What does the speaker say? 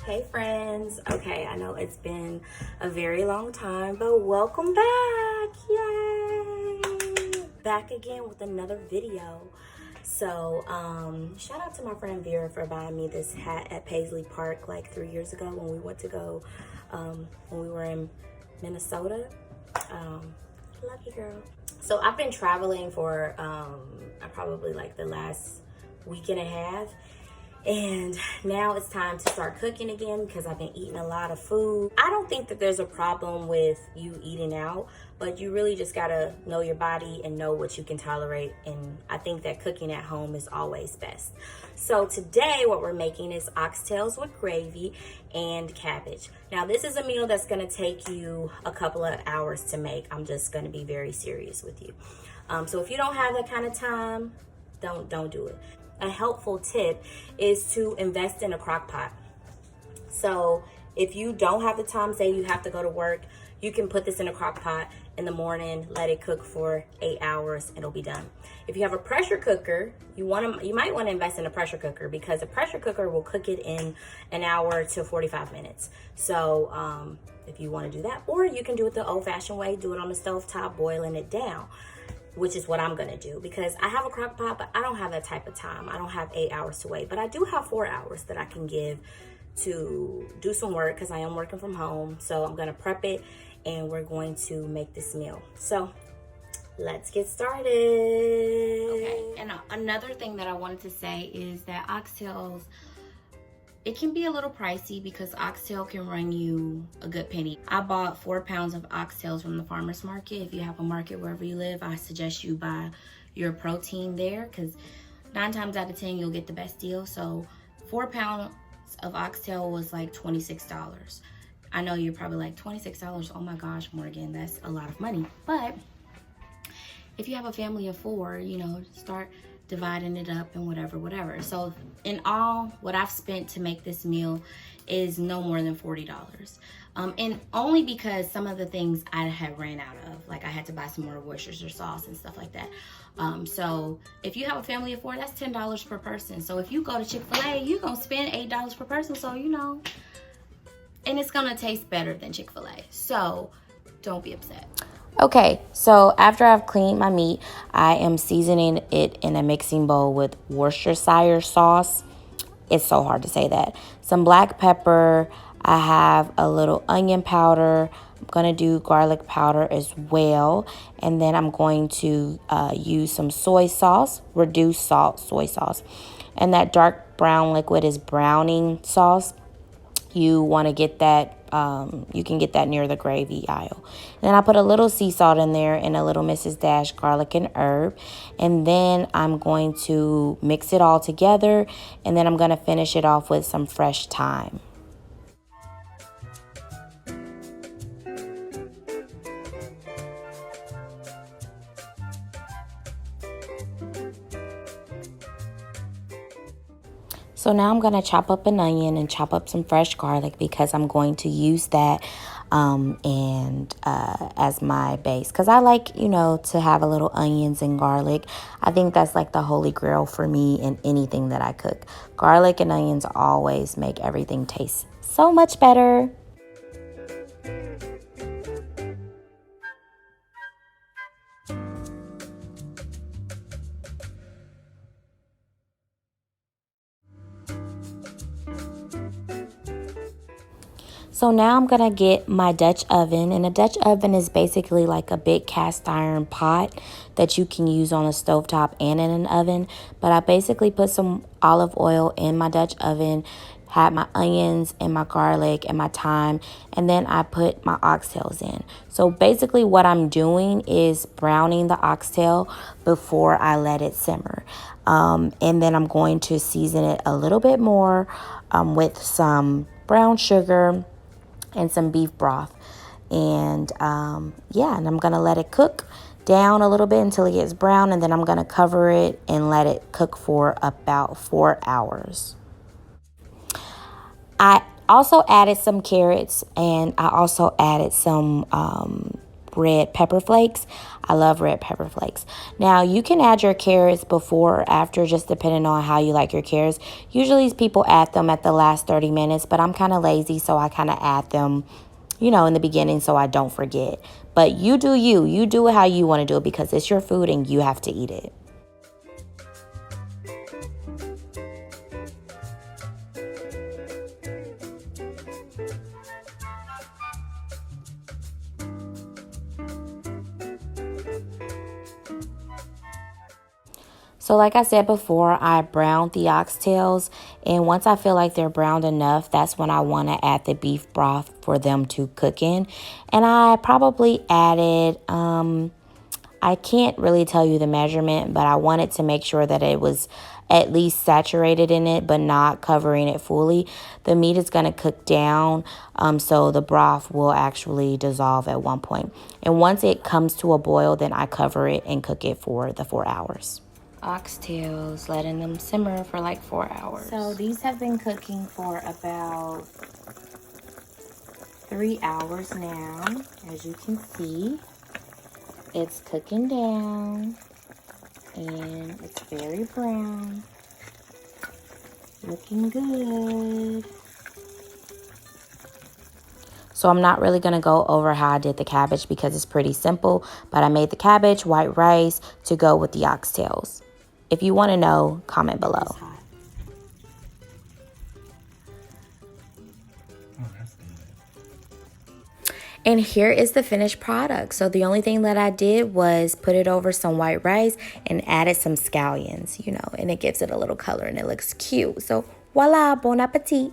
Hey friends. Okay, I know it's been a very long time, but welcome back. Yay! Back again with another video. So, shout out to my friend Vera for buying me this hat at Paisley Park like 3 years ago when we went to go, when we were in Minnesota. Love you, girl. So I've been traveling for probably like the last week and a half. And now it's time to start cooking again because I've been eating a lot of food. I don't think that there's a problem with you eating out, but you really just gotta know your body and know what you can tolerate. And I think that cooking at home is always best. So today what we're making is oxtails with gravy and cabbage. Now this is a meal that's gonna take you a couple of hours to make. I'm just gonna be very serious with you. So if you don't have that kind of time, don't do it. A helpful tip is to invest in a crock pot. So if you don't have the time, say you have to go to work, you can put this in a crock pot in the morning, let it cook for 8 hours, it'll be done. If you have a pressure cooker, you might want to invest in a pressure cooker because a pressure cooker will cook it in an hour to 45 minutes. So if you want to do that, or you can do it the old-fashioned way, do it on the stove top, boiling it down, which is what I'm gonna do because I have a crock pot, but I don't have that type of time. I don't have 8 hours to wait, but I do have 4 hours that I can give to do some work because I am working from home. So I'm gonna prep it and we're going to make this meal. So let's get started. Okay, and another thing that I wanted to say is that oxtails, it can be a little pricey because oxtail can run you a good penny. I bought 4 pounds of oxtails from the farmer's market. If you have a market wherever you live, I suggest you buy your protein there because 9 times out of 10, you'll get the best deal. So 4 pounds of oxtail was like $26. I know you're probably like, $26? Oh my gosh, Morgan, that's a lot of money. But if you have a family of 4, you know, start dividing it up and whatever. So in all, what I've spent to make this meal is no more than $40. And only because some of the things I had ran out of, like I had to buy some more Worcestershire sauce and stuff like that. So if you have a family of 4, that's $10 per person. So if you go to Chick-fil-A, you're gonna spend $8 per person. So, you know, and it's gonna taste better than Chick-fil-A. So don't be upset. Okay, so after I've cleaned my meat, I am seasoning it in a mixing bowl with Worcestershire sauce. It's so hard to say that. Some black pepper. I have a little onion powder. I'm going to do garlic powder as well. And then I'm going to use some soy sauce, reduced salt soy sauce. And that dark brown liquid is browning sauce. You want to get that, you can get that near the gravy aisle. And then I put a little sea salt in there and a little Mrs. Dash garlic and herb. And then I'm going to mix it all together. And then I'm going to finish it off with some fresh thyme. So now I'm going to chop up an onion and chop up some fresh garlic because I'm going to use that as my base. Because I like, you know, to have a little onions and garlic. I think that's like the holy grail for me in anything that I cook. Garlic and onions always make everything taste so much better. So now I'm going to get my Dutch oven, and a Dutch oven is basically like a big cast iron pot that you can use on a stovetop and in an oven. But I basically put some olive oil in my Dutch oven, had my onions and my garlic and my thyme, and then I put my oxtails in. So basically what I'm doing is browning the oxtail before I let it simmer. And then I'm going to season it a little bit more with some brown sugar and some beef broth. And yeah, and I'm gonna let it cook down a little bit until it gets brown, and then I'm gonna cover it and let it cook for about 4 hours. I also added some carrots, and I also added some red pepper flakes. I love red pepper flakes. Now, you can add your carrots before or after, just depending on how you like your carrots. Usually, people add them at the last 30 minutes, but I'm kind of lazy, so I kind of add them, you know, in the beginning so I don't forget. But you do you. You do it how you want to do it because it's your food and you have to eat it. So like I said before, I browned the oxtails, and once I feel like they're browned enough, that's when I want to add the beef broth for them to cook in. And I probably added, I can't really tell you the measurement, but I wanted to make sure that it was at least saturated in it, but not covering it fully. The meat is going to cook down, so the broth will actually dissolve at one point. And once it comes to a boil, then I cover it and cook it for the 4 hours. Oxtails, letting them simmer for like 4 hours. So these have been cooking for about 3 hours now. As you can see, it's cooking down and it's very brown, looking good. So I'm not really going to go over how I did the cabbage because it's pretty simple, but I made the cabbage, white rice to go with the oxtails. If you want to know, comment below. Oh, that's good. And here is the finished product. So the only thing that I did was put it over some white rice and added some scallions, you know, and it gives it a little color and it looks cute. So voila, bon appetit.